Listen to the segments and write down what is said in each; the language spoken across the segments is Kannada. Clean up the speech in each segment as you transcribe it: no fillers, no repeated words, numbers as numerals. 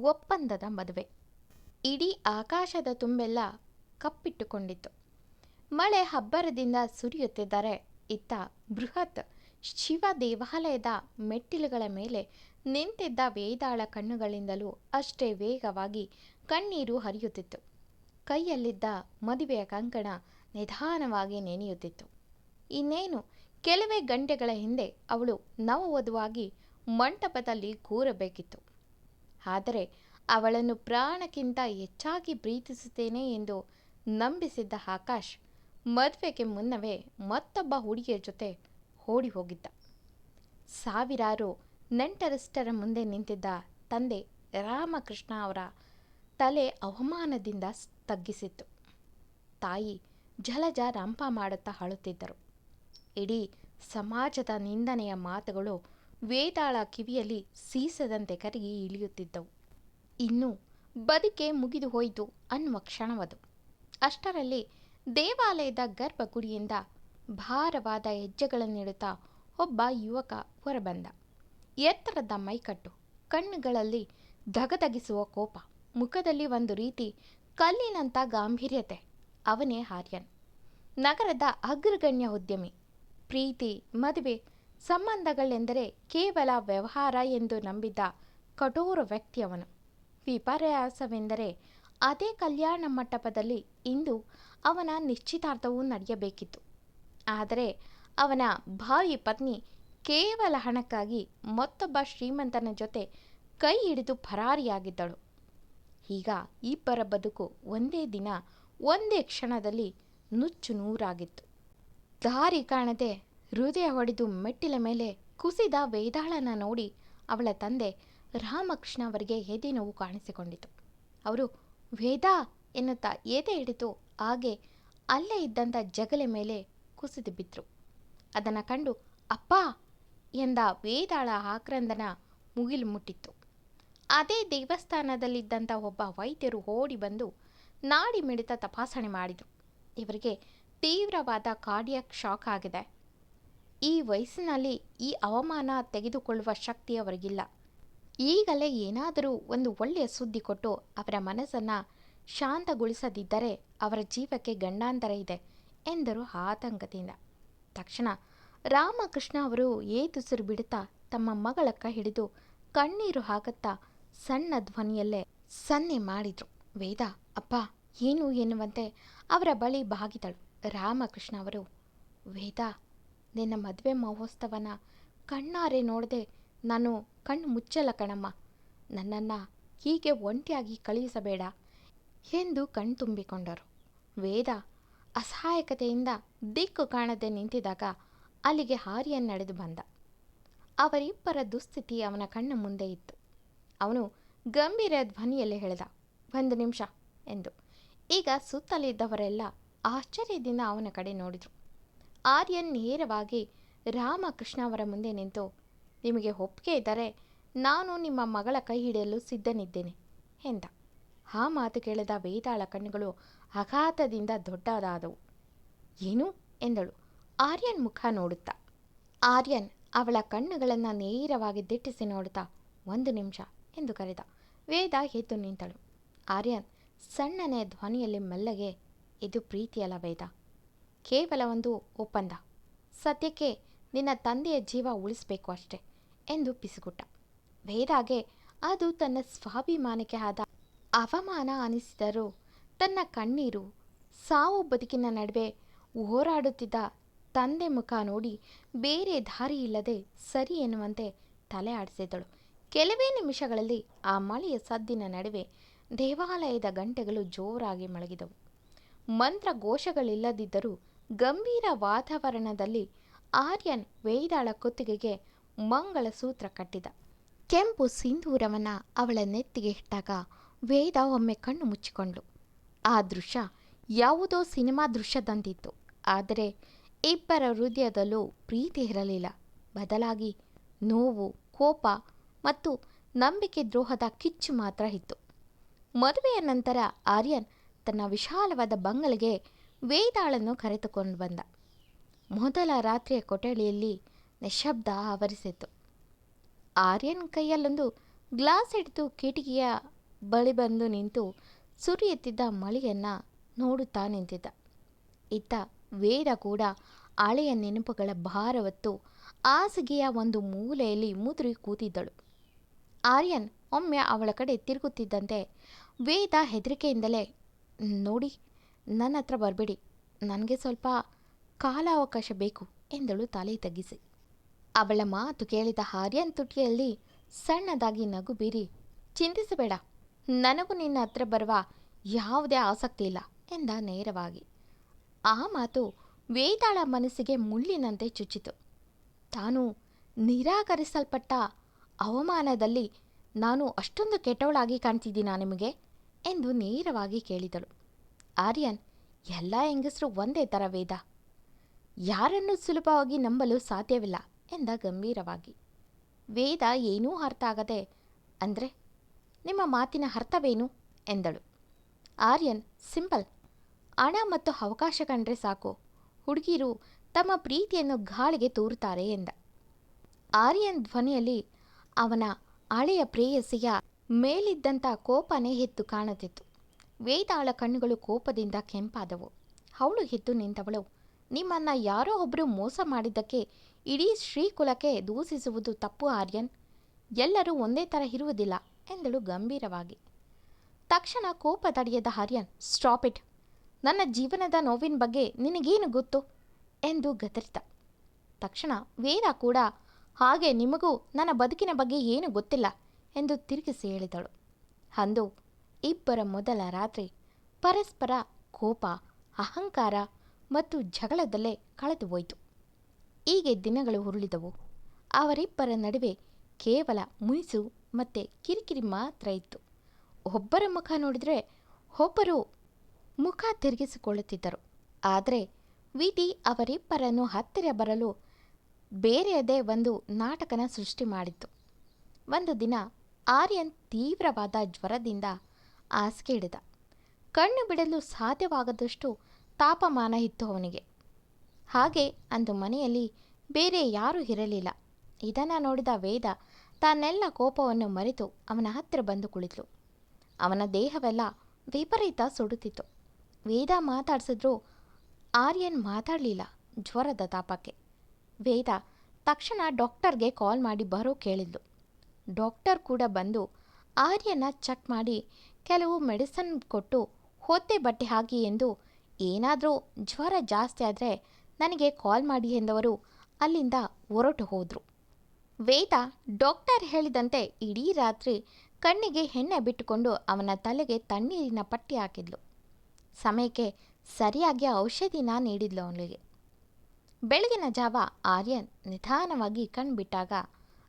ಒಪ್ಪಂದದ ಮದುವೆ. ಇಡೀ ಆಕಾಶದ ತುಂಬೆಲ್ಲ ಕಪ್ಪಿಟ್ಟುಕೊಂಡಿತ್ತು. ಮಳೆ ಹಬ್ಬರದಿಂದ ಸುರಿಯುತ್ತಿದ್ದರೆ ಇತ್ತ ಬೃಹತ್ ಶಿವ ದೇವಾಲಯದ ಮೆಟ್ಟಿಲುಗಳ ಮೇಲೆ ನಿಂತಿದ್ದ ವೇದಾಳ ಕಣ್ಣುಗಳಿಂದಲೂ ಅಷ್ಟೇ ವೇಗವಾಗಿ ಕಣ್ಣೀರು ಹರಿಯುತ್ತಿತ್ತು. ಕೈಯಲ್ಲಿದ್ದ ಮದುವೆಯ ಕಂಕಣ ನಿಧಾನವಾಗಿ ನೆನೆಯುತ್ತಿತ್ತು. ಇನ್ನೇನು ಕೆಲವೇ ಗಂಟೆಗಳ ಹಿಂದೆ ಅವಳು ನವವಧುವಾಗಿ ಮಂಟಪದಲ್ಲಿ ಕೂರಬೇಕಿತ್ತು. ಆದರೆ ಅವಳನ್ನು ಪ್ರಾಣಕ್ಕಿಂತ ಹೆಚ್ಚಾಗಿ ಪ್ರೀತಿಸುತ್ತೇನೆ ಎಂದು ನಂಬಿಸಿದ್ದ ಆಕಾಶ್ ಮದುವೆಗೆ ಮುನ್ನವೇ ಮತ್ತೊಬ್ಬ ಹುಡುಗಿಯ ಜೊತೆ ಓಡಿ ಹೋಗಿದ್ದ. ಸಾವಿರಾರು ನೆಂಟರಿಷ್ಟರ ಮುಂದೆ ನಿಂತಿದ್ದ ತಂದೆ ರಾಮಕೃಷ್ಣ ಅವರ ತಲೆ ಅವಮಾನದಿಂದ ತಗ್ಗಿಸಿತ್ತು. ತಾಯಿ ಜಲಜ ರಂಪ ಮಾಡುತ್ತಾ ಅಳುತ್ತಿದ್ದರು. ಇಡೀ ಸಮಾಜದ ನಿಂದನೆಯ ಮಾತುಗಳು ವೇದಾಳ ಕಿವಿಯಲ್ಲಿ ಸೀಸದಂತೆ ಕರಗಿ ಇಳಿಯುತ್ತಿದ್ದವು. ಇನ್ನು ಬದುಕೆ ಮುಗಿದು ಹೋಯಿತು ಅನ್ನುವ ಕ್ಷಣವದು. ಅಷ್ಟರಲ್ಲಿ ದೇವಾಲಯದ ಗರ್ಭಗುಡಿಯಿಂದ ಭಾರವಾದ ಹೆಜ್ಜೆಗಳನ್ನಿಡುತ್ತಾ ಒಬ್ಬ ಯುವಕ ಹೊರಬಂದ. ಎತ್ತರದ ಮೈಕಟ್ಟು, ಕಣ್ಣುಗಳಲ್ಲಿ ಧಗಧಗಿಸುವ ಕೋಪ, ಮುಖದಲ್ಲಿ ಒಂದು ರೀತಿ ಕಲ್ಲಿನಂಥ ಗಾಂಭೀರ್ಯತೆ. ಅವನೇ ಆರ್ಯನ್. ನಗರದ ಅಗ್ರಗಣ್ಯ ಉದ್ಯಮಿ. ಪ್ರೀತಿ, ಮದುವೆ, ಸಂಬಂಧಗಳೆಂದರೆ ಕೇವಲ ವ್ಯವಹಾರ ಎಂದು ನಂಬಿದ್ದ ಕಠೋರ ವ್ಯಕ್ತಿಯವನು. ವಿಪರ್ಯಾಸವೆಂದರೆ ಅದೇ ಕಲ್ಯಾಣ ಮಂಟಪದಲ್ಲಿ ಇಂದು ಅವನ ನಿಶ್ಚಿತಾರ್ಥವೂ ನಡೆಯಬೇಕಿತ್ತು. ಆದರೆ ಅವನ ಭಾವಿ ಪತ್ನಿ ಕೇವಲ ಹಣಕ್ಕಾಗಿ ಮತ್ತೊಬ್ಬ ಶ್ರೀಮಂತನ ಜೊತೆ ಕೈ ಹಿಡಿದು ಪರಾರಿಯಾಗಿದ್ದಳು. ಈಗ ಇಬ್ಬರ ಬದುಕು ಒಂದೇ ದಿನ, ಒಂದೇ ಕ್ಷಣದಲ್ಲಿ ನುಚ್ಚು ನೂರಾಗಿತ್ತು. ದಾರಿ ಕಾಣದೆ ಹೃದಯ ಹೊಡೆದು ಮೆಟ್ಟಿಲ ಮೇಲೆ ಕುಸಿದ ವೇದಾಳನ ನೋಡಿ ಅವಳ ತಂದೆ ರಾಮಕೃಷ್ಣ ಅವರಿಗೆ ಎದೆ ನೋವು ಕಾಣಿಸಿಕೊಂಡಿತು. ಅವರು ವೇದಾ ಎನ್ನುತ್ತಾ ಎದೆ ಹಿಡಿದು ಹಾಗೆ ಅಲ್ಲೇ ಇದ್ದಂಥ ಜಗಲೆ ಮೇಲೆ ಕುಸಿದು ಬಿದ್ದರು. ಅದನ್ನು ಕಂಡು ಅಪ್ಪ ಎಂದ ವೇದಾಳ ಆಕ್ರಂದನ ಮುಗಿಲು ಮುಟ್ಟಿತ್ತು. ಅದೇ ದೇವಸ್ಥಾನದಲ್ಲಿದ್ದಂಥ ಒಬ್ಬ ವೈದ್ಯರು ಓಡಿ ಬಂದು ನಾಡಿ ಮಿಡಿತ ತಪಾಸಣೆ ಮಾಡಿದರು. ಇವರಿಗೆ ತೀವ್ರವಾದ ಕಾರ್ಡಿಯಾಕ್ ಶಾಕ್ ಆಗಿದೆ. ಈ ವಯಸ್ಸಿನಲ್ಲಿ ಈ ಅವಮಾನ ತೆಗೆದುಕೊಳ್ಳುವ ಶಕ್ತಿ ಅವರಿಗಿಲ್ಲ. ಈಗಲೇ ಏನಾದರೂ ಒಂದು ಒಳ್ಳೆಯ ಸುದ್ದಿ ಕೊಟ್ಟು ಅವರ ಮನಸ್ಸನ್ನು ಶಾಂತಗೊಳಿಸದಿದ್ದರೆ ಅವರ ಜೀವಕ್ಕೆ ಗಂಡಾಂತರ ಇದೆ ಎಂದರು ಆತಂಕದಿಂದ. ತಕ್ಷಣ ರಾಮಕೃಷ್ಣ ಅವರು ಏದುಸಿರು ಬಿಡುತ್ತಾ ತಮ್ಮ ಮಗಳ ಕೈ ಹಿಡಿದು ಕಣ್ಣೀರು ಹಾಕುತ್ತಾ ಸಣ್ಣ ಧ್ವನಿಯಲ್ಲೇ ಸನ್ನೆ ಮಾಡಿದರು. ವೇದಾ, ಅಪ್ಪ ಏನು ಎನ್ನುವಂತೆ ಅವರ ಬಳಿ ಬಾಗಿದಳು. ರಾಮಕೃಷ್ಣ ಅವರು, ವೇದಾ, ನಿನ್ನ ಮದುವೆ ಮಹೋತ್ಸವನ ಕಣ್ಣಾರೆ ನೋಡದೆ ನಾನು ಕಣ್ಣು ಮುಚ್ಚಲ್ಲ ಕಣಮ್ಮ. ನನ್ನನ್ನು ಹೀಗೆ ಒಂಟಿಯಾಗಿ ಕಳುಹಿಸಬೇಡ ಎಂದು ಕಣ್ತುಂಬಿಕೊಂಡರು. ವೇದ ಅಸಹಾಯಕತೆಯಿಂದ ದಿಕ್ಕು ಕಾಣದೆ ನಿಂತಿದ್ದಾಗ ಅಲ್ಲಿಗೆ ಆರ್ಯನ್ ನಡೆದು ಬಂದ. ಅವರಿಬ್ಬರ ದುಸ್ಥಿತಿ ಅವನ ಕಣ್ಣ ಮುಂದೆ ಇತ್ತು. ಅವನು ಗಂಭೀರ ಧ್ವನಿಯಲ್ಲಿ ಹೇಳಿದ, 1 ನಿಮಿಷ ಎಂದು. ಈಗ ಸುತ್ತಲಿದ್ದವರೆಲ್ಲ ಆಶ್ಚರ್ಯದಿಂದ ಅವನ ಕಡೆ ನೋಡಿದರು. ಆರ್ಯನ್ ನೇರವಾಗಿ ರಾಮಕೃಷ್ಣ ಅವರ ಮುಂದೆ ನಿಂತು, ನಿಮಗೆ ಒಪ್ಪಿಗೆ ಇದ್ದರೆ ನಾನು ನಿಮ್ಮ ಮಗಳ ಕೈ ಹಿಡಿಯಲು ಸಿದ್ಧನಿದ್ದೇನೆ ಎಂದ. ಆ ಮಾತು ಕೇಳಿದ ವೇದಾಳ ಕಣ್ಣುಗಳು ಆಘಾತದಿಂದ ದೊಡ್ಡದಾದವು. ಏನು ಎಂದಳು ಆರ್ಯನ್ ಮುಖ ನೋಡುತ್ತಾ. ಆರ್ಯನ್ ಅವಳ ಕಣ್ಣುಗಳನ್ನು ನೇರವಾಗಿ ದಿಟ್ಟಿಸಿ ನೋಡುತ್ತಾ 1 ನಿಮಿಷ ಎಂದು ಕರೆದ. ವೇದ ಎದ್ದು ನಿಂತಳು. ಆರ್ಯನ್ ಸಣ್ಣನೆ ಧ್ವನಿಯಲ್ಲಿ ಮೆಲ್ಲಗೆ, ಇದು ಪ್ರೀತಿಯಲ್ಲ ವೇದ, ಕೇವಲ ಒಂದು ಒಪ್ಪಂದ. ಸದ್ಯಕ್ಕೆ ನಿನ್ನ ತಂದೆಯ ಜೀವ ಉಳಿಸಬೇಕು ಅಷ್ಟೆ ಎಂದು ಪಿಸುಗುಟ್ಟ. ವೇದಾಗೆ ಅದು ತನ್ನ ಸ್ವಾಭಿಮಾನಕ್ಕೆ ಆದ ಅವಮಾನ ಅನಿಸಿದರೂ ತನ್ನ ಕಣ್ಣೀರು, ಸಾವು ಬದುಕಿನ ನಡುವೆ ಹೋರಾಡುತ್ತಿದ್ದ ತಂದೆ ಮುಖ ನೋಡಿ ಬೇರೆ ದಾರಿ ಇಲ್ಲದೆ ಸರಿ ಎನ್ನುವಂತೆ ತಲೆ ಆಡಿಸಿದಳು. ಕೆಲವೇ ನಿಮಿಷಗಳಲ್ಲಿ ಆ ಮಳೆಯ ಸದ್ದಿನ ನಡುವೆ ದೇವಾಲಯದ ಗಂಟೆಗಳು ಜೋರಾಗಿ ಮೊಳಗಿದವು. ಮಂತ್ರ ಘೋಷಗಳಿಲ್ಲದಿದ್ದರೂ ಗಂಭೀರ ವಾತಾವರಣದಲ್ಲಿ ಆರ್ಯನ್ ವೇದಾಳ ಕುತ್ತಿಗೆಗೆ ಮಂಗಳಸೂತ್ರ ಕಟ್ಟಿದ. ಕೆಂಪು ಸಿಂಧೂರವನ್ನು ಅವಳ ನೆತ್ತಿಗೆ ಇಟ್ಟಾಗ ವೇದ ಒಮ್ಮೆ ಕಣ್ಣು ಮುಚ್ಚಿಕೊಂಡ್ಳು. ಆ ದೃಶ್ಯ ಯಾವುದೋ ಸಿನಿಮಾ ದೃಶ್ಯದಂತಿತ್ತು. ಆದರೆ ಇಬ್ಬರ ಹೃದಯದಲ್ಲೂ ಪ್ರೀತಿ ಇರಲಿಲ್ಲ. ಬದಲಾಗಿ ನೋವು, ಕೋಪ ಮತ್ತು ನಂಬಿಕೆ ದ್ರೋಹದ ಕಿಚ್ಚು ಮಾತ್ರ ಇತ್ತು. ಮದುವೆಯ ನಂತರ ಆರ್ಯನ್ ತನ್ನ ವಿಶಾಲವಾದ ಬಂಗಲೆಗೆ ವೇದಾಳನ್ನು ಕರೆದುಕೊಂಡು ಬಂದ. ಮೊದಲ ರಾತ್ರಿಯ ಕೊಠಡಿಯಲ್ಲಿ ನಿಶಬ್ದ ಆವರಿಸಿತ್ತು. ಆರ್ಯನ್ ಕೈಯಲ್ಲೊಂದು ಗ್ಲಾಸ್ ಹಿಡಿದು ಕಿಟಕಿಯ ಬಳಿ ಬಂದು ನಿಂತು ಸುರಿಯುತ್ತಿದ್ದ ಮಳೆಯನ್ನು ನೋಡುತ್ತಾ ನಿಂತಿದ್ದ. ಇತ್ತ ವೇದ ಕೂಡ ಹಳೆಯ ನೆನಪುಗಳ ಭಾರವತ್ತು ಹಾಸಿಗೆಯ ಒಂದು ಮೂಲೆಯಲ್ಲಿ ಮುದುರಿ ಕೂತಿದ್ದಳು. ಆರ್ಯನ್ ಒಮ್ಮೆ ಅವಳ ಕಡೆ ತಿರುಗುತ್ತಿದ್ದಂತೆ ವೇದ ಹೆದರಿಕೆಯಿಂದಲೇ, ನೋಡಿ, ನನ್ನ ಹತ್ರ ಬರಬೇಡಿ, ನನಗೆ ಸ್ವಲ್ಪ ಕಾಲಾವಕಾಶ ಬೇಕು ಎಂದಳು ತಲೆ ತಗ್ಗಿಸಿ. ಅವಳ ಮಾತು ಕೇಳಿದ ಆರ್ಯನ್ ತುಟಿಯಲ್ಲಿ ಸಣ್ಣದಾಗಿ ನಗು ಬೀರಿ, ಚಿಂತಿಸಬೇಡ, ನನಗೂ ನಿನ್ನ ಹತ್ರ ಬರುವ ಯಾವುದೇ ಆಸಕ್ತಿ ಇಲ್ಲ ಎಂದ ನೇರವಾಗಿ. ಆ ಮಾತು ವೇದಾಳ ಮನಸ್ಸಿಗೆ ಮುಳ್ಳಿನಂತೆ ಚುಚ್ಚಿತು. ತಾನು ನಿರಾಕರಿಸಲ್ಪಟ್ಟ ಅವಮಾನದಲ್ಲಿ ನಾನು ಅಷ್ಟೊಂದು ಕೆಟ್ಟವಳಾಗಿ ಕಾಣ್ತಿದ್ದೀನಾ ನಿಮಗೆ ಎಂದು ನೇರವಾಗಿ ಕೇಳಿದಳು. ಆರ್ಯನ್, ಎಲ್ಲ ಹೆಂಗಸರು ಒಂದೇ ಥರ ವೇದ, ಯಾರನ್ನು ಸುಲಭವಾಗಿ ನಂಬಲು ಸಾಧ್ಯವಿಲ್ಲ ಎಂದ ಗಂಭೀರವಾಗಿ. ವೇದ ಏನೂ ಅರ್ಥ ಆಗದೆ, ಅಂದರೆ ನಿಮ್ಮ ಮಾತಿನ ಅರ್ಥವೇನು ಎಂದಳು. ಆರ್ಯನ್, ಸಿಂಪಲ್, ಹಣ ಮತ್ತು ಅವಕಾಶ ಕಂಡ್ರೆ ಸಾಕು, ಹುಡುಗಿರು ತಮ್ಮ ಪ್ರೀತಿಯನ್ನು ಗಾಳಿಗೆ ತೂರುತ್ತಾರೆ ಎಂದ. ಆರ್ಯನ್ ಧ್ವನಿಯಲ್ಲಿ ಅವನ ಹಳೆಯ ಪ್ರೇಯಸಿಯ ಮೇಲಿದ್ದಂಥ ಕೋಪನೇ ಎದ್ದು ಕಾಣುತ್ತಿತ್ತು. ವೇದಾಳ ಕಣ್ಣುಗಳು ಕೋಪದಿಂದ ಕೆಂಪಾದವು. ಅವಳು ಎದ್ದು ನಿಂತವಳು, ನಿಮ್ಮನ್ನು ಯಾರೋ ಒಬ್ಬರು ಮೋಸ ಮಾಡಿದ್ದಕ್ಕೆ ಇಡೀ ಶ್ರೀಕುಲಕ್ಕೆ ದೂಷಿಸುವುದು ತಪ್ಪು ಆರ್ಯನ್, ಎಲ್ಲರೂ ಒಂದೇ ಥರ ಇರುವುದಿಲ್ಲ ಎಂದಳು ಗಂಭೀರವಾಗಿ. ತಕ್ಷಣ ಕೋಪ ತಡೆಯದ ಆರ್ಯನ್, ಸ್ಟಾಪ್ ಇಟ್, ನನ್ನ ಜೀವನದ ನೋವಿನ ಬಗ್ಗೆ ನಿನಗೇನು ಗೊತ್ತು ಎಂದು ಗದರಿದ. ತಕ್ಷಣ ವೇದ ಕೂಡ, ಹಾಗೆ ನಿಮಗೂ ನನ್ನ ಬದುಕಿನ ಬಗ್ಗೆ ಏನು ಗೊತ್ತಿಲ್ಲ ಎಂದು ತಿರುಗಿಸಿ ಹೇಳಿದಳು. ಅಂದು ಇಬ್ಬರ ಮೊದಲ ರಾತ್ರಿ ಪರಸ್ಪರ ಕೋಪ, ಅಹಂಕಾರ ಮತ್ತು ಜಗಳದಲ್ಲೇ ಕಳೆದು ಹೋಯಿತು. ಹೀಗೆ ದಿನಗಳು ಉರುಳಿದವು. ಅವರಿಬ್ಬರ ನಡುವೆ ಕೇವಲ ಮುನಿಸು ಮತ್ತು ಕಿರಿಕಿರಿ ಮಾತ್ರ ಇತ್ತು. ಒಬ್ಬರ ಮುಖ ನೋಡಿದರೆ ಒಬ್ಬರು ಮುಖ ತಿರುಗಿಸಿಕೊಳ್ಳುತ್ತಿದ್ದರು. ಆದರೆ ವಿಧಿ ಅವರಿಬ್ಬರನ್ನು ಹತ್ತಿರ ಬರಲು ಬೇರೆಯದೇ ಒಂದು ನಾಟಕನ ಸೃಷ್ಟಿ ಮಾಡಿತ್ತು. ಒಂದು ದಿನ ಆರ್ಯನ್ ತೀವ್ರವಾದ ಜ್ವರದಿಂದ ಹಾಸಿಗೆ ಹಿಡಿದ. ಕಣ್ಣು ಬಿಡಲು ಸಾಧ್ಯವಾಗದಷ್ಟು ತಾಪಮಾನ ಇತ್ತು ಅವನಿಗೆ. ಹಾಗೆ ಅಂದು ಮನೆಯಲ್ಲಿ ಬೇರೆ ಯಾರೂ ಇರಲಿಲ್ಲ. ಇದನ್ನು ನೋಡಿದ ವೇದ ತಾನೆಲ್ಲ ಕೋಪವನ್ನು ಮರೆತು ಅವನ ಹತ್ತಿರ ಬಂದು ಕುಳಿತಳು. ಅವನ ದೇಹವೆಲ್ಲ ವಿಪರೀತ ಸುಡುತ್ತಿತ್ತು. ವೇದ ಮಾತಾಡಿಸಿದ್ರೂ ಆರ್ಯನ್ ಮಾತಾಡಲಿಲ್ಲ ಜ್ವರದ ತಾಪಕ್ಕೆ. ವೇದ ತಕ್ಷಣ ಡಾಕ್ಟರ್ಗೆ ಕಾಲ್ ಮಾಡಿ ಬರೋ ಕೇಳಿದ್ಲು. ಡಾಕ್ಟರ್ ಕೂಡ ಬಂದು ಆರ್ಯನ ಚೆಕ್ ಮಾಡಿ ಕೆಲವು ಮೆಡಿಸನ್ ಕೊಟ್ಟು ಹೊತ್ತೆ ಬಟ್ಟೆ ಹಾಕಿ ಎಂದು, ಏನಾದರೂ ಜ್ವರ ಜಾಸ್ತಿ ಆದರೆ ನನಗೆ ಕಾಲ್ ಮಾಡಿ ಎಂದವರು ಅಲ್ಲಿಂದ ಹೊರಟು ಹೋದರು. ವೇದ ಡಾಕ್ಟರ್ ಹೇಳಿದಂತೆ ಇಡೀ ರಾತ್ರಿ ಕಣ್ಣಿಗೆ ಎಣ್ಣೆ ಬಿಟ್ಟುಕೊಂಡು ಅವನ ತಲೆಗೆ ತಣ್ಣೀರಿನ ಪಟ್ಟಿ ಹಾಕಿದ್ಲು. ಸಮಯಕ್ಕೆ ಸರಿಯಾಗಿ ಔಷಧಿನ ನೀಡಿದ್ಲು ಅವನಿಗೆ. ಬೆಳಗಿನ ಜಾವ ಆರ್ಯನ್ ನಿಧಾನವಾಗಿ ಕಣ್ಬಿಟ್ಟಾಗ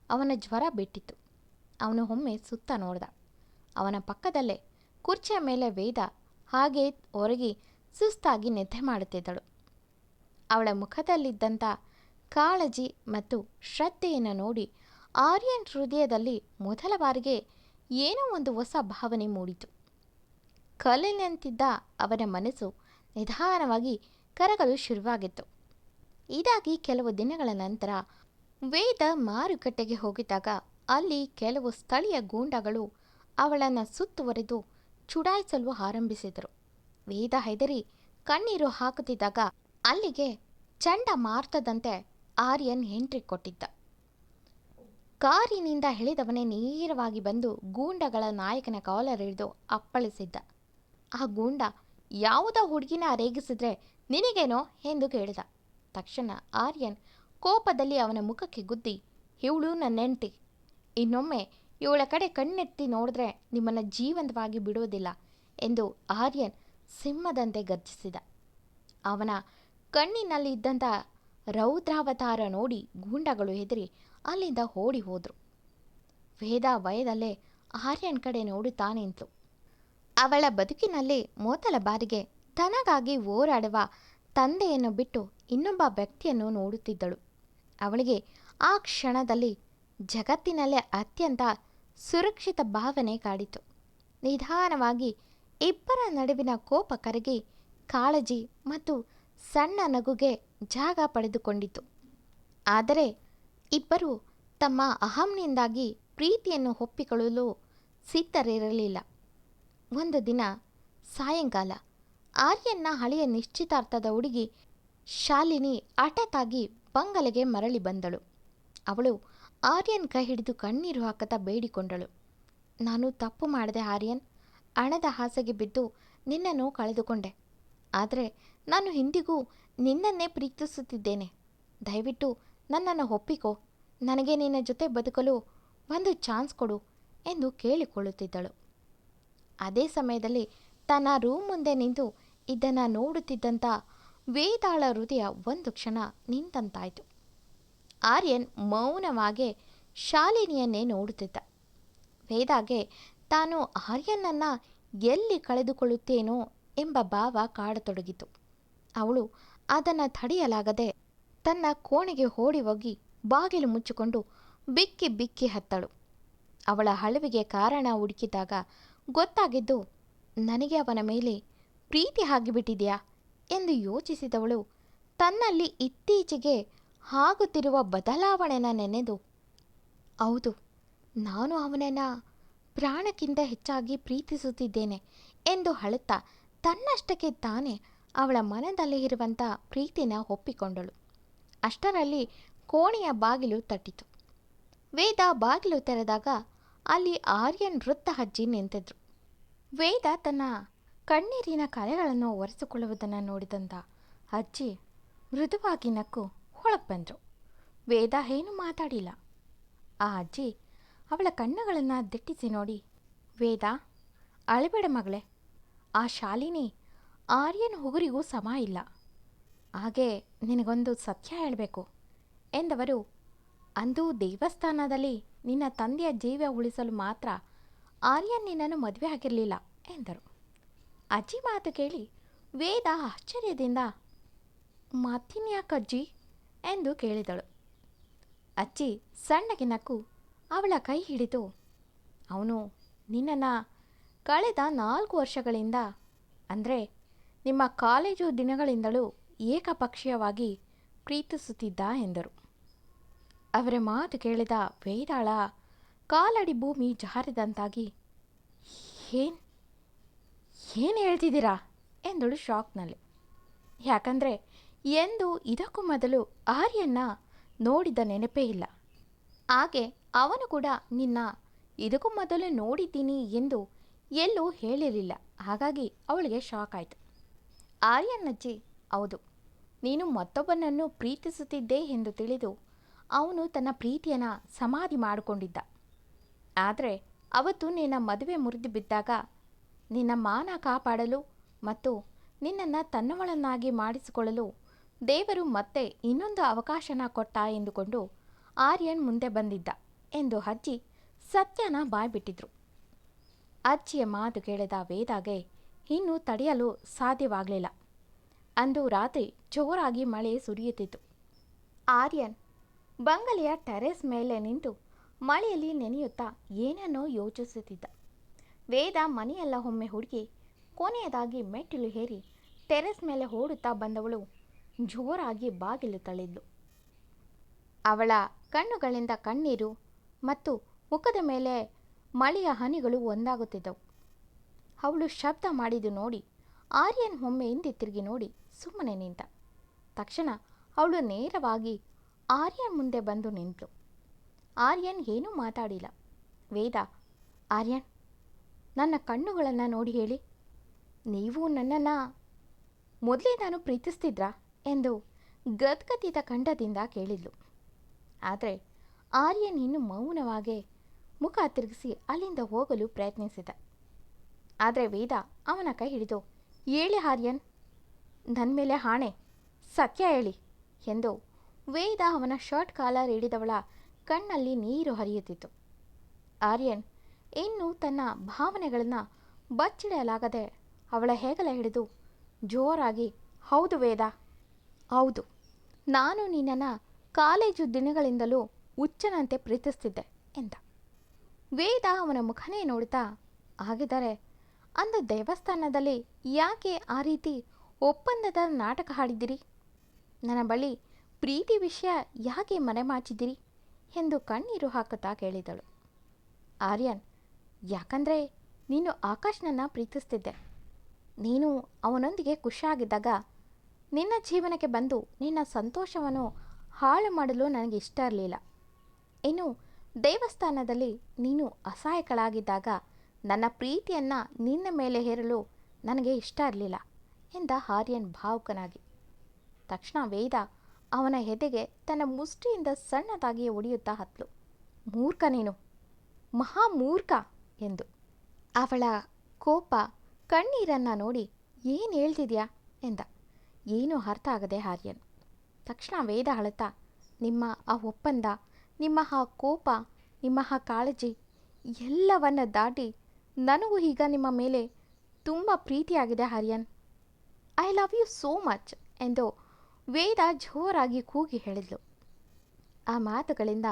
ಅವನ ಜ್ವರ ಬಿಟ್ಟಿತ್ತು. ಅವನು ಒಮ್ಮೆ ಸುತ್ತ ನೋಡ್ದ. ಅವನ ಪಕ್ಕದಲ್ಲೇ ಕುರ್ಚಿಯ ಮೇಲೆ ವೇದ ಹಾಗೆ ಹೊರಗಿ ಸುಸ್ತಾಗಿ ನಿದ್ದೆ ಮಾಡುತ್ತಿದ್ದಳು. ಅವಳ ಮುಖದಲ್ಲಿದ್ದಂಥ ಕಾಳಜಿ ಮತ್ತು ಶ್ರದ್ಧೆಯನ್ನು ನೋಡಿ ಆರ್ಯನ್ ಹೃದಯದಲ್ಲಿ ಮೊದಲ ಬಾರಿಗೆ ಏನೋ ಒಂದು ಹೊಸ ಭಾವನೆ ಮೂಡಿತು. ಕಲ್ಲಿನಂತಿದ್ದ ಅವನ ಮನಸ್ಸು ನಿಧಾನವಾಗಿ ಕರಗಲು ಶುರುವಾಗಿತ್ತು. ಇದಾಗಿ ಕೆಲವು ದಿನಗಳ ನಂತರ ವೇದ ಮಾರುಕಟ್ಟೆಗೆ ಹೋಗಿದ್ದಾಗ ಅಲ್ಲಿ ಕೆಲವು ಸ್ಥಳೀಯ ಗೂಂಡಗಳು ಅವಳನ್ನು ಸುತ್ತುವರೆದು ಚುಡಾಯಿಸಲು ಆರಂಭಿಸಿದರು. ವೇದ ಹೆದರಿ ಕಣ್ಣೀರು ಹಾಕುತ್ತಿದ್ದಾಗ ಅಲ್ಲಿಗೆ ಚಂಡಮಾರುತದಂತೆ ಆರ್ಯನ್ ಎಂಟ್ರಿ ಕೊಟ್ಟಿದ್ದ. ಕಾರಿನಿಂದ ಇಳಿದವನೇ ನೇರವಾಗಿ ಬಂದು ಗೂಂಡಗಳ ನಾಯಕನ ಕಾಲರ್ ಹಿಡಿದು ಅಪ್ಪಳಿಸಿದ್ದ. ಆ ಗೂಂಡ ಯಾವುದೋ ಹುಡುಗಿನ ರೇಗಿಸಿದ್ರೆ ನಿನಗೇನೋ ಎಂದು ಕೇಳಿದ. ತಕ್ಷಣ ಆರ್ಯನ್ ಕೋಪದಲ್ಲಿ ಅವನ ಮುಖಕ್ಕೆ ಗುದ್ದಿ, ಇವಳು ನನ್ನ ಹೆಂಡತಿ, ಇನ್ನೊಮ್ಮೆ ಇವಳ ಕಡೆ ಕಣ್ಣೆತ್ತಿ ನೋಡಿದ್ರೆ ನಿಮ್ಮನ್ನು ಜೀವಂತವಾಗಿ ಬಿಡುವುದಿಲ್ಲ ಎಂದು ಆರ್ಯನ್ ಸಿಂಹದಂತೆ ಗರ್ಜಿಸಿದ. ಅವನ ಕಣ್ಣಿನಲ್ಲಿ ಇದ್ದಂಥ ರೌದ್ರಾವತಾರ ನೋಡಿ ಗೂಂಡಗಳು ಹೆದರಿ ಅಲ್ಲಿಂದ ಓಡಿ ಹೋದರು. ವೇದ ಭಯದಲ್ಲೇ ಆರ್ಯನ್ ಕಡೆ ನೋಡುತ್ತಾ ನಿಂತಳು. ಅವಳ ಬದುಕಿನಲ್ಲಿ ಮೊದಲ ಬಾರಿಗೆ ತನಗಾಗಿ ಹೋರಾಡುವ ತಂದೆಯನ್ನು ಬಿಟ್ಟು ಇನ್ನೊಬ್ಬ ವ್ಯಕ್ತಿಯನ್ನು ನೋಡುತ್ತಿದ್ದಳು. ಅವಳಿಗೆ ಆ ಕ್ಷಣದಲ್ಲಿ ಜಗತ್ತಿನಲ್ಲೇ ಅತ್ಯಂತ ಸುರಕ್ಷಿತ ಭಾವನೆ ಕಾಡಿತು. ನಿಧಾನವಾಗಿ ಇಬ್ಬರ ನಡುವಿನ ಕೋಪ ಕರಗಿ ಕಾಳಜಿ ಮತ್ತು ಸಣ್ಣ ನಗುಗೆ ಜಾಗ ಪಡೆದುಕೊಂಡಿತು. ಆದರೆ ಇಬ್ಬರು ತಮ್ಮ ಅಹಂನಿಂದಾಗಿ ಪ್ರೀತಿಯನ್ನು ಒಪ್ಪಿಕೊಳ್ಳಲು ಸಿದ್ಧರಿರಲಿಲ್ಲ. ಒಂದು ದಿನ ಸಾಯಂಕಾಲ ಆರ್ಯನ್ನ ಹಳೆಯ ನಿಶ್ಚಿತಾರ್ಥದ ಹುಡುಗಿ ಶಾಲಿನಿ ಹಠಾತ್ತಾಗಿ ಬಂಗಲೆಗೆ ಮರಳಿ ಬಂದಳು. ಅವಳು ಆರ್ಯನ್ ಕೈ ಹಿಡಿದು ಕಣ್ಣೀರು ಹಾಕುತ್ತಾ ಬೇಡಿಕೊಂಡಳು. ನಾನು ತಪ್ಪು ಮಾಡಿದೆ ಆರ್ಯನ್. ಹಣದ ಆಸೆಗೆ ಬಿದ್ದು ನಿನ್ನನ್ನು ಕಳೆದುಕೊಂಡೆ. ಆದರೆ ನಾನು ಇಂದಿಗೂ ನಿನ್ನನ್ನೇ ಪ್ರೀತಿಸುತ್ತಿದ್ದೇನೆ. ದಯವಿಟ್ಟು ನನ್ನನ್ನು ಒಪ್ಪಿಕೋ. ನನಗೆ ನಿನ್ನ ಜೊತೆ ಬದುಕಲು ಒಂದು ಚಾನ್ಸ್ ಕೊಡು ಎಂದು ಕೇಳಿಕೊಳ್ಳುತ್ತಿದ್ದಳು. ಅದೇ ಸಮಯದಲ್ಲಿ ತನ್ನ ರೂಮ್ ಮುಂದೆ ನಿಂತು ಇದನ್ನು ನೋಡುತ್ತಿದ್ದಂಥ ವೇದಾಳ ಹೃದಯ ಒಂದು ಕ್ಷಣ ನಿಂತಂತಾಯಿತು. ಆರ್ಯನ್ ಮೌನವಾಗಿ ಶಾಲಿನಿಯನ್ನೇ ನೋಡುತ್ತಿದ್ದ. ವೇದಾಗೆ ತಾನು ಆರ್ಯನನ್ನು ಎಲ್ಲಿ ಕಳೆದುಕೊಳ್ಳುತ್ತೇನೋ ಎಂಬ ಭಾವ ಕಾಡತೊಡಗಿತು. ಅವಳು ಅದನ್ನು ತಡೆಯಲಾಗದೆ ತನ್ನ ಕೋಣೆಗೆ ಓಡಿ ಹೋಗಿ ಬಾಗಿಲು ಮುಚ್ಚಿಕೊಂಡು ಬಿಕ್ಕಿ ಬಿಕ್ಕಿ ಹತ್ತಳು. ಅವಳ ಅಳುವಿಗೆ ಕಾರಣ ಹುಡುಕಿದಾಗ ಗೊತ್ತಾಗಿದ್ದು ನನಗೆ ಅವನ ಮೇಲೆ ಪ್ರೀತಿ ಆಗಿಬಿಟ್ಟಿದೆಯಾ ಎಂದು ಯೋಚಿಸಿದವಳು ತನ್ನಲ್ಲಿ ಇತ್ತೀಚೆಗೆ ಆಗುತ್ತಿರುವ ಬದಲಾವಣೆನ ನೆನೆದು, ಹೌದು, ನಾನು ಅವನನ್ನು ಪ್ರಾಣಕ್ಕಿಂತ ಹೆಚ್ಚಾಗಿ ಪ್ರೀತಿಸುತ್ತಿದ್ದೇನೆ ಎಂದು ಅಳುತ್ತಾ ತನ್ನಷ್ಟಕ್ಕೆ ತಾನೇ ಅವಳ ಮನದಲ್ಲಿ ಇರುವಂಥ ಪ್ರೀತಿನ ಒಪ್ಪಿಕೊಂಡಳು. ಅಷ್ಟರಲ್ಲಿ ಕೋಣೆಯ ಬಾಗಿಲು ತಟ್ಟಿತು. ವೇದ ಬಾಗಿಲು ತೆರೆದಾಗ ಅಲ್ಲಿ ಆರ್ಯನ್ ವೃದ್ಧ ಅಜ್ಜಿ ನಿಂತಿದ್ರು. ವೇದ ತನ್ನ ಕಣ್ಣೀರಿನ ಕಲೆಗಳನ್ನು ಒರೆಸಿಕೊಳ್ಳುವುದನ್ನು ನೋಡಿದಂಥ ಅಜ್ಜಿ ಮೃದುವಾಗಿ ನಕ್ಕು ಒಳಗೆ ಬಂದರು. ವೇದ ಏನೂ ಮಾತಾಡಿಲ್ಲ. ಆ ಅಜ್ಜಿ ಅವಳ ಕಣ್ಣುಗಳನ್ನು ದಿಟ್ಟಿಸಿ ನೋಡಿ, ವೇದ, ಅಳಬೇಡ ಮಗಳೇ. ಆ ಶಾಲಿನಿ ಆರ್ಯನ್ ಹುಗುರಿಗೂ ಸಮ ಇಲ್ಲ. ಹಾಗೆ ನಿನಗೊಂದು ಸತ್ಯ ಹೇಳಬೇಕು ಎಂದವರು, ಅಂದು ದೇವಸ್ಥಾನದಲ್ಲಿ ನಿನ್ನ ತಂದೆಯ ಜೀವ ಉಳಿಸಲು ಮಾತ್ರ ಆರ್ಯನ್ ನಿನ್ನನ್ನು ಮದುವೆ ಆಗಿರಲಿಲ್ಲ ಎಂದರು. ಅಜ್ಜಿ ಮಾತು ಕೇಳಿ ವೇದ ಆಶ್ಚರ್ಯದಿಂದ, ಮತ್ತಿನ್ಯಾಕಜ್ಜಿ ಎಂದು ಕೇಳಿದಳು. ಅಜ್ಜಿ ಸಣ್ಣಗೆ ನಕ್ಕು ಅವಳ ಕೈ ಹಿಡಿದು, ಅವನು ನಿನ್ನನ್ನು ಕಳೆದ 4 ವರ್ಷಗಳಿಂದ, ಅಂದರೆ ನಿಮ್ಮ ಕಾಲೇಜು ದಿನಗಳಿಂದಲೂ ಏಕಪಕ್ಷೀಯವಾಗಿ ಪ್ರೀತಿಸುತ್ತಿದ್ದ ಎಂದರು. ಅವರ ಮಾತು ಕೇಳಿದ ವೇದಾಳ ಕಾಲಡಿ ಭೂಮಿ ಜಾರಿದಂತಾಗಿ, ಏನು ಹೇಳ್ತಿದ್ದೀರಾ ಎಂದಳು ಶಾಕ್ನಲ್ಲಿ. ಯಾಕಂದರೆ ಎಂದು ಇದಕ್ಕೂ ಮೊದಲು ಆರ್ಯನ್ನ ನೋಡಿದ ನೆನಪೇ ಇಲ್ಲ. ಹಾಗೆ ಅವನು ಕೂಡ ನಿನ್ನ ಇದಕ್ಕೂ ಮೊದಲು ನೋಡಿದ್ದೀನಿ ಎಂದು ಎಲ್ಲೂ ಹೇಳಿರಲಿಲ್ಲ. ಹಾಗಾಗಿ ಅವಳಿಗೆ ಶಾಕ್ ಆಯಿತು. ಆರ್ಯನ್ ಅಜ್ಜಿ, ಹೌದು, ನೀನು ಮತ್ತೊಬ್ಬನನ್ನು ಪ್ರೀತಿಸುತ್ತಿದ್ದೆ ಎಂದು ತಿಳಿದು ಅವನು ತನ್ನ ಪ್ರೀತಿಯನ್ನು ಸಮಾಧಿ ಮಾಡಿಕೊಂಡಿದ್ದ. ಆದರೆ ಅವತ್ತು ನಿನ್ನ ಮದುವೆ ಮುರಿದು ಬಿದ್ದಾಗ ನಿನ್ನ ಮಾನ ಕಾಪಾಡಲು ಮತ್ತು ನಿನ್ನನ್ನು ತನ್ನವಳನ್ನಾಗಿ ಮಾಡಿಸಿಕೊಳ್ಳಲು ದೇವರು ಮತ್ತೆ ಇನ್ನೊಂದು ಅವಕಾಶನ ಕೊಟ್ಟ ಎಂದುಕೊಂಡು ಆರ್ಯನ್ ಮುಂದೆ ಬಂದಿದ್ದ ಎಂದು ಅಜ್ಜಿ ಸತ್ಯನ ಬಾಯ್ಬಿಟ್ಟಿದ್ರು. ಅಜ್ಜಿಯ ಮಾತು ಕೇಳಿದ ವೇದಾಗೆ ಇನ್ನೂ ತಡೆಯಲು ಸಾಧ್ಯವಾಗಲಿಲ್ಲ. ಅಂದು ರಾತ್ರಿ ಜೋರಾಗಿ ಮಳೆ ಸುರಿಯುತ್ತಿತ್ತು. ಆರ್ಯನ್ ಬಂಗಲೆಯ ಟೆರೆಸ್ ಮೇಲೆ ನಿಂತು ಮಳೆಯಲ್ಲಿ ನೆನೆಯುತ್ತಾ ಏನನ್ನೋ ಯೋಚಿಸುತ್ತಿದ್ದ. ವೇದ ಮನೆಯೆಲ್ಲ ಒಮ್ಮೆ ಹುಡುಗಿ ಕೊನೆಯದಾಗಿ ಮೆಟ್ಟಿಲು ಏರಿ ಟೆರೆಸ್ ಮೇಲೆ ಓಡುತ್ತಾ ಬಂದವಳು ಜೋರಾಗಿ ಬಾಗಿಲು ತಳ್ಳಿದ್ಲು. ಅವಳ ಕಣ್ಣುಗಳಿಂದ ಕಣ್ಣೀರು ಮತ್ತು ಮುಖದ ಮೇಲೆ ಮಳೆಯ ಹನಿಗಳು ಒಂದಾಗುತ್ತಿದ್ದವು. ಅವಳು ಶಬ್ದ ಮಾಡಿದ್ದು ನೋಡಿ ಆರ್ಯನ್ ಒಮ್ಮೆ ಹಿಂದೆ ತಿರುಗಿ ನೋಡಿ ಸುಮ್ಮನೆ ನಿಂತ. ತಕ್ಷಣ ಅವಳು ನೇರವಾಗಿ ಆರ್ಯನ್ ಮುಂದೆ ಬಂದು ನಿಂತಳು. ಆರ್ಯನ್ ಏನೂ ಮಾತಾಡಿಲ್ಲ. ವೇದ, ಆರ್ಯನ್, ನನ್ನ ಕಣ್ಣುಗಳನ್ನು ನೋಡಿ ಹೇಳಿ, ನೀವು ನನ್ನನ್ನು ಮೊದಲೇ ನಾನು ಪ್ರೀತಿಸ್ತಿದ್ರಾ ಎಂದು ಗದ್ಗದಿತ ಕಂಠದಿಂದ ಕೇಳಿದ್ಲು. ಆದರೆ ಆರ್ಯನ್ ಇನ್ನೂ ಮೌನವಾಗಿ ಮುಖ ತಿರುಗಿಸಿ ಅಲ್ಲಿಂದ ಹೋಗಲು ಪ್ರಯತ್ನಿಸಿದ. ಆದರೆ ವೇದ ಅವನ ಕೈ ಹಿಡಿದು, ಹೇಳಿ ಆರ್ಯನ್, ನನ್ನ ಮೇಲೆ ಆಣೆ, ಸತ್ಯ ಹೇಳಿ ಎಂದು ವೇದ ಅವನ ಶರ್ಟ್ ಕಾಲರ್ ಹಿಡಿದವಳ ಕಣ್ಣಲ್ಲಿ ನೀರು ಹರಿಯುತ್ತಿತ್ತು. ಆರ್ಯನ್ ಇನ್ನು ತನ್ನ ಭಾವನೆಗಳನ್ನು ಬಚ್ಚಿಡಲಾಗದೆ ಅವಳ ಹೆಗಲ ಹಿಡಿದು ಜೋರಾಗಿ, ಹೌದು ವೇದ, ಹೌದು, ನಾನು ನಿನ್ನನ್ನು ಕಾಲೇಜು ದಿನಗಳಿಂದಲೂ ಹುಚ್ಚನಂತೆ ಪ್ರೀತಿಸ್ತಿದ್ದೆ ಎಂದ. ವೇದ ಅವನ ಮುಖನೇ ನೋಡ್ತಾ, ಹಾಗಿದ್ದರೆ ಅಂದು ದೇವಸ್ಥಾನದಲ್ಲಿ ಯಾಕೆ ಆ ರೀತಿ ಒಪ್ಪಂದದ ನಾಟಕ ಆಡಿದಿರಿ? ನನ್ನ ಬಳಿ ಪ್ರೀತಿ ವಿಷಯ ಯಾಕೆ ಮರೆಮಾಚಿದಿರಿ ಎಂದು ಕಣ್ಣೀರು ಹಾಕುತ್ತಾ ಕೇಳಿದಳು. ಆರ್ಯನ್, ಯಾಕಂದರೆ ನೀನು ಆಕಾಶ್ನನ್ನು ಪ್ರೀತಿಸ್ತಿದ್ದೆ. ನೀನು ಅವನೊಂದಿಗೆ ಖುಷಿಯಾಗಿದ್ದಾಗ ನಿನ್ನ ಜೀವನಕ್ಕೆ ಬಂದು ನಿನ್ನ ಸಂತೋಷವನ್ನು ಹಾಳು ಮಾಡಲು ನನಗೆ ಇಷ್ಟ ಇರಲಿಲ್ಲ. ಇನ್ನು ದೇವಸ್ಥಾನದಲ್ಲಿ ನೀನು ಅಸಹಾಯಕಳಾಗಿದ್ದಾಗ ನನ್ನ ಪ್ರೀತಿಯನ್ನು ನಿನ್ನ ಮೇಲೆ ಹೇರಲು ನನಗೆ ಇಷ್ಟ ಇರಲಿಲ್ಲ ಎಂದ ಆರ್ಯನ್ ಭಾವುಕನಾಗಿ. ತಕ್ಷಣ ವೇದ ಅವನ ಎದೆಗೆ ತನ್ನ ಮುಷ್ಟಿಯಿಂದ ಸಣ್ಣದಾಗಿ ಹೊಡೆಯುತ್ತಾ ಹತ್ಲು. ಮೂರ್ಖ ನೀನು, ಮಹಾಮೂರ್ಖ ಎಂದು. ಅವಳ ಕೋಪ ಕಣ್ಣೀರನ್ನು ನೋಡಿ ಏನು ಹೇಳ್ತಿದ್ಯಾ ಎಂದ. ಏನೂ ಅರ್ಥ ಆಗದೆ ಆರ್ಯನ್. ತಕ್ಷಣ ವೇದ ಅಳುತ್ತಾ, ನಿಮ್ಮ ಆ ಒಪ್ಪಂದ, ನಿಮ್ಮ ಆ ಕೋಪ, ನಿಮ್ಮ ಆ ಕಾಳಜಿ ಎಲ್ಲವನ್ನ ದಾಟಿ ನನಗೂ ಈಗ ನಿಮ್ಮ ಮೇಲೆ ತುಂಬ ಪ್ರೀತಿಯಾಗಿದೆ Aryan. I love you so much ಎಂದು ವೇದ ಜೋರಾಗಿ ಕೂಗಿ ಹೇಳಿದ್ಲು. ಆ ಮಾತುಗಳಿಂದ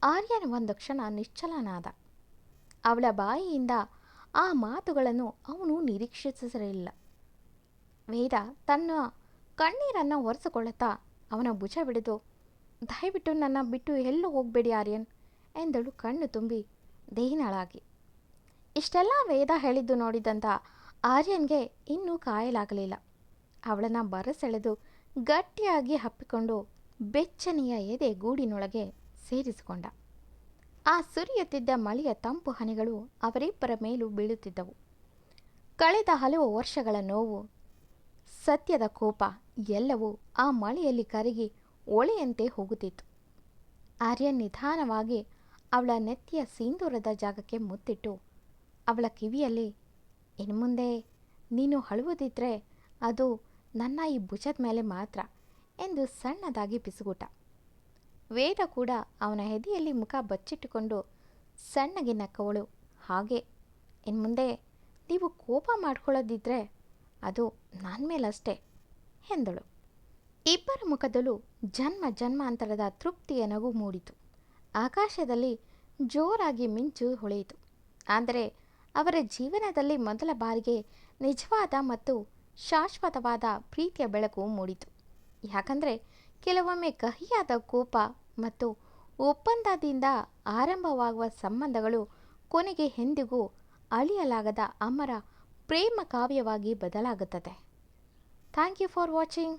ಆರ್ಯನ್ ಒಂದು ಕ್ಷಣ ನಿಶ್ಚಲನಾದ. ಅವಳ ಬಾಯಿಯಿಂದ ಆ ಮಾತುಗಳನ್ನು ಅವನು ನಿರೀಕ್ಷಿಸಿರಲಿಲ್ಲ. ವೇದ ತನ್ನ ಕಣ್ಣೀರನ್ನು ಒರೆಸಿಕೊಳ್ಳುತ್ತಾ ಅವನ ಭುಜ ಬಿಡಿದು, ದಯವಿಟ್ಟು ನನ್ನ ಬಿಟ್ಟು ಎಲ್ಲೂ ಹೋಗಬೇಡಿ ಆರ್ಯನ್ ಎಂದಳು ಕಣ್ಣು ತುಂಬಿ ದೀನಳಾಗಿ. ಇಷ್ಟೆಲ್ಲ ವೇದ ಹೇಳಿದ್ದು ನೋಡಿದಂಥ ಆರ್ಯನ್ಗೆ ಇನ್ನೂ ಕಾಯಲಾಗಲಿಲ್ಲ. ಅವಳನ್ನು ಬರಸೆಳೆದು ಗಟ್ಟಿಯಾಗಿ ಹಪ್ಪಿಕೊಂಡು ಬೆಚ್ಚನೆಯ ಎದೆ ಗೂಡಿನೊಳಗೆ ಸೇರಿಸಿಕೊಂಡ. ಆ ಸುರಿಯುತ್ತಿದ್ದ ಮಳೆಯ ತಂಪು ಹನಿಗಳು ಅವರಿಬ್ಬರ ಮೇಲೂ ಬೀಳುತ್ತಿದ್ದವು. ಕಳೆದ ಹಲವು ವರ್ಷಗಳ ನೋವು, ಸತ್ಯದ ಕೋಪ ಎಲ್ಲವೂ ಆ ಮಳೆಯಲ್ಲಿ ಕರಗಿ ಒಳೆಯಂತೆ ಹೋಗುತ್ತಿತ್ತು. ಆರ್ಯನ್ ನಿಧಾನವಾಗಿ ಅವಳ ನೆತ್ತಿಯ ಸಿಂಧೂರದ ಜಾಗಕ್ಕೆ ಮುತ್ತಿಟ್ಟು ಅವಳ ಕಿವಿಯಲ್ಲಿ, ಇನ್ನು ಮುಂದೆ ನೀನು ಅಳುವುದಿದ್ರೆ ಅದು ನನ್ನ ಈ ಭುಜದ ಮೇಲೆ ಮಾತ್ರ ಎಂದು ಸಣ್ಣದಾಗಿ ಪಿಸುಗುಟ. ವೇದ ಕೂಡ ಅವನ ಎದೆಯಲ್ಲಿ ಮುಖ ಬಚ್ಚಿಟ್ಟುಕೊಂಡು ಸಣ್ಣಗೆ ನಕ್ಕವಳು. ಹಾಗೆ, ಇನ್ನು ಮುಂದೆ ನೀವು ಕೋಪ ಮಾಡ್ಕೊಳ್ಳೋದಿದ್ರೆ ಅದು ನನ್ನ ಮೇಲಷ್ಟೇ ಎಂದಳು. ಇಬ್ಬರ ಮುಖದಲ್ಲೂ ಜನ್ಮ ಜನ್ಮಾಂತರದ ತೃಪ್ತಿಯ ನಗು ಮೂಡಿತು. ಆಕಾಶದಲ್ಲಿ ಜೋರಾಗಿ ಮಿಂಚು ಹೊಳೆಯಿತು. ಆದರೆ ಅವರ ಜೀವನದಲ್ಲಿ ಮೊದಲ ಬಾರಿಗೆ ನಿಜವಾದ ಮತ್ತು ಶಾಶ್ವತವಾದ ಪ್ರೀತಿಯ ಬೆಳಕು ಮೂಡಿತು. ಯಾಕಂದರೆ ಕೆಲವೊಮ್ಮೆ ಕಹಿಯಾದ ಕೋಪ ಮತ್ತು ಒಪ್ಪಂದದಿಂದ ಆರಂಭವಾಗುವ ಸಂಬಂಧಗಳು ಕೊನೆಗೆ ಎಂದಿಗೂ ಅಳಿಯಲಾಗದ ಅಮರ ಪ್ರೇಮ ಕಾವ್ಯವಾಗಿ ಬದಲಾಗುತ್ತದೆ. Thank you for watching.